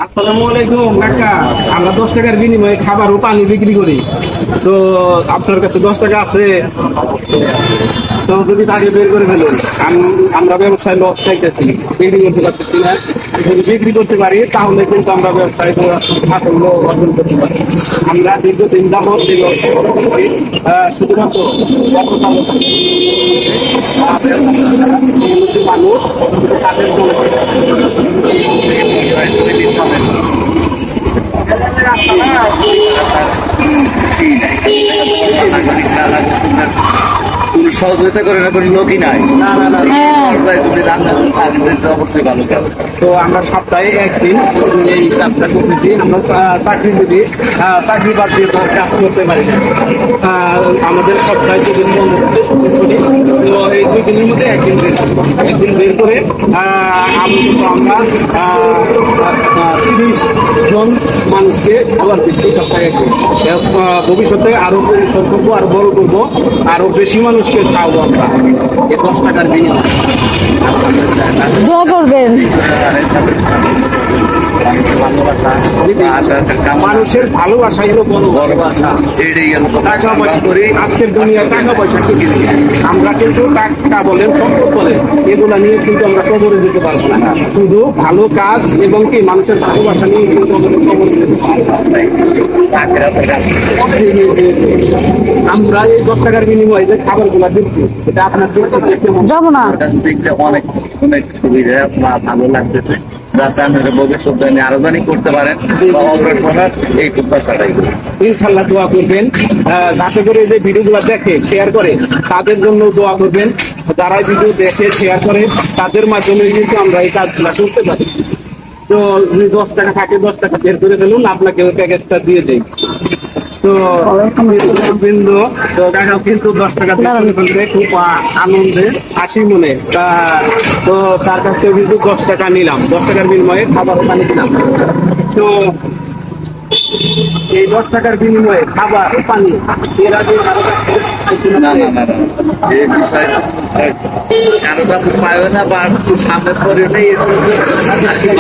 আসসালামু আলাইকুম কাকা। আমরা 10 টাকার বিনিময়ে খাবার ও পানি বিক্রি করি। তো আপনার কাছে 10 টাকা আছে? তো যদি তাকে বের করে ফেলুন। আমরা ব্যবসায় লস খাইতেছি, বিক্রি করতে পারতেছি না। যদি বিক্রি করতে পারি তাহলে কিন্তু আমরা ব্যবসায় সাফল্য অর্জন করতে পারি। আমরা দীর্ঘদিন যাবত এই লস করতেছি শুধুমাত্র মানুষ তাদের কোন সহযোগিতা করে না, কোনো লোকই নাই। না না না তুমি রান্না করতে অবশ্যই ভালো কাজ। তো আমরা সপ্তাহে একদিন এই কাজটা করতেছি। আমরা চাকরিজীবী, চাকরি বাদ দিয়ে তো কাজ করতে পারি না। আমাদের সপ্তাহে 2 দিন বন্ধ করি। তো এই 2 দিনের মধ্যে একদিন বের করে আমরা 30 জন মানুষকে খাবার দিচ্ছি সপ্তাহে একদিন। ভবিষ্যতে আরো পরিশ্রম করবো, আরো বড় করবো, আরো বেশি মানুষকে খাওয়াবো আমরা এই 10 টাকার বিনিময়ে। দোয়া করবেন। মানুষের ভালোবাসাই হলো বড় ভালোবাসা। টাকা পয়সা করি আজকের দুনিয়ায় টাকা পয়সা কি আমরা কিন্তু টাকা বলেন সম্পদ বলেন এগুলা নিয়ে কিন্তু আমরা কবরে দিতে পারবো না। শুধু ভালো কাজ এবং কি মানুষের ভালোবাসা নিয়ে কিন্তু আমাদের কবরে দিতে পারবো। আমরা এই 10 টাকার বিনিময়ে যে খাবার গুলা দিচ্ছি এটা আপনার যাবো না। দেখতে অনেক অনেক সুবিধা, ভালো লাগতেছে। যাতে আপনারা ভবিষ্যতে আরো জানি করতে পারেন বা অগ্রসর এই প্রত্যাশাটাই। ইনশাল্লাহ দোয়া করবেন, যাতে করে যে ভিডিওগুলো দেখে শেয়ার করে তাদের জন্য দোয়া করবেন। যারা ভিডিও দেখে শেয়ার করে তাদের মাধ্যমে কিন্তু আমরা এই কাজগুলো করতে পারি। তো যদি 10 টাকা থাকে 10 টাকা বের করে ফেলুন, আপনাকে ওই প্যাকেজটা দিয়ে দেই। তো বিন্দু তো কাকা কিন্তু 10 টাকা বের করে ফেলতে খুব আনন্দে হাসি মনে। তো তার কাছ থেকে কিন্তু 10 টাকা নিলাম, 10 টাকার বিনিময়ে খাবার পানি দিলাম। তো এই 10 টাকার বিনিময়ে খাবার ও পানি এর আগে কারো কাছ থেকে এই বিষয় কারো কাছে পাইও না বা সামনে পরে নেই।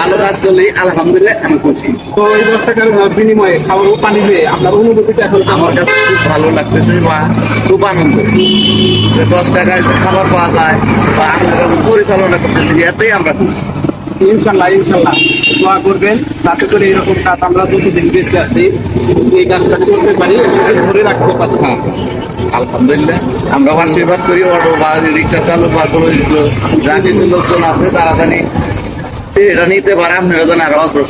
ভালো কাজ করলেই আলহামদুলিল্লাহ আমি খুশি। তো এই 10 টাকার বিনিময়ে খাবার ও পানি দিয়ে আপনার অনুভূতিটা এখন আমার কাছে খুব ভালো লাগতেছে বা খুব আনন্দ যে 10 টাকায় খাবার পাওয়া যায় বা আমরা পরিচালনা করতেছি, এতেই আমরা খুশি। ইনশাল্লাহ ইনশাল্লাহ দোয়া করবেন যাতে করে এরকম কাজ আমরা যতদিন বেঁচে আছি এই কাজটা করতে পারি এবং ধরে রাখতে পারি। আলহামদুলিল্লাহ আমরা আশীর্বাদ করি অটো বা রিক্সা চালক বা কোনো যা কিছু লোকজন আছে তারা জানি এটা নিতে পারে, আপনারা যেন আরো অগ্রসর